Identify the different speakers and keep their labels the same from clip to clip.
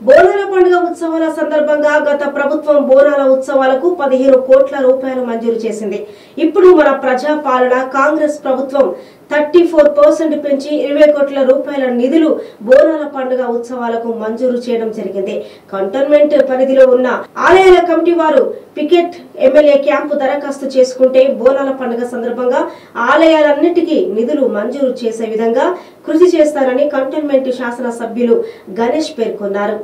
Speaker 1: బోనాల పండుగ ఉత్సవాల సందర్భంగా గత ప్రభుత్వం బోనాల ఉత్సవాలకు 15 కోట్ల రూపాయలు మంజూరు చేసింది. ఇప్పుడు మన ప్రజా పాలన కాంగ్రెస్ ప్రభుత్వం 34% పెంచి 20 కోట్ల రూపాయల నిధులు బోనాల పండుగ ఉత్సవాలకు మంజూరు చేయడం జరిగింది. కంటోన్మెంట్ పరిధిలో ఉన్న ఆలయాల కమిటీ వారు పికెట్ ఎమ్మెల్యే క్యాంపు దరఖాస్తు చేసుకుంటే బోనాల పండుగ సందర్భంగా ఆలయాలన్నిటికీ నిధులు మంజూరు చేసే విధంగా కృషి చేస్తారని కంటోన్మెంట్ శాసన సభ్యులు గణేష్ పేర్కొన్నారు.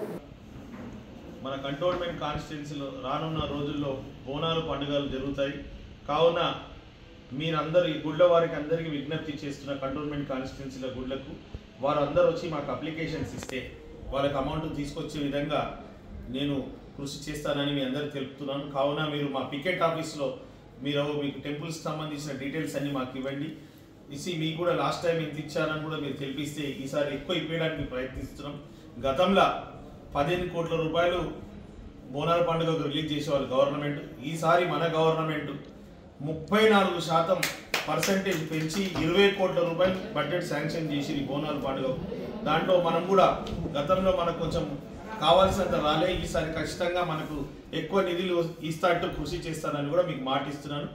Speaker 2: మన కంటోన్మెంట్ కాన్స్టిట్యున్సీలో రానున్న రోజుల్లో బోనాల పండుగలు జరుగుతాయి. కావున మీరందరూ ఈ గుళ్ళ వారికి అందరికీ విజ్ఞప్తి చేస్తున్న కంటోన్మెంట్ కాన్స్టిట్యున్సీల గుళ్ళకు వారందరూ వచ్చి మాకు అప్లికేషన్స్ ఇస్తే వాళ్ళకి అమౌంట్ తీసుకొచ్చే విధంగా నేను కృషి చేస్తానని మీ అందరికీ తెలుపుతున్నాను. కావున మీరు మా పికెట్ ఆఫీస్లో మీకు టెంపుల్స్కి సంబంధించిన డీటెయిల్స్ అన్నీ మాకు ఇవ్వండి. మీకు కూడా లాస్ట్ టైం ఇంత ఇచ్చారని కూడా మీరు తెలిపిస్తే ఈసారి ఎక్కువ ఇవ్వడానికి ప్రయత్నిస్తున్నాం. గతంలో 15 కోట్ల రూపాయలు బోనాల పండుగకు రిలీజ్ చేసేవాళ్ళు గవర్నమెంట్. ఈసారి మన గవర్నమెంట్ 34% పెంచి 20 కోట్ల రూపాయలు బడ్జెట్ శాంక్షన్ చేసి బోనాల పండుగకు. దాంట్లో మనం కూడా గతంలో మనకు కొంచెం కావాల్సినంత రాలే, ఈసారి ఖచ్చితంగా మనకు ఎక్కువ నిధులు ఇస్తాట్టు కృషి చేస్తానని కూడా మీకు మాట ఇస్తున్నాను.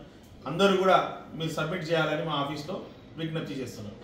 Speaker 2: అందరూ కూడా మీరు సబ్మిట్ చేయాలని మా ఆఫీస్లో విజ్ఞప్తి చేస్తున్నాను.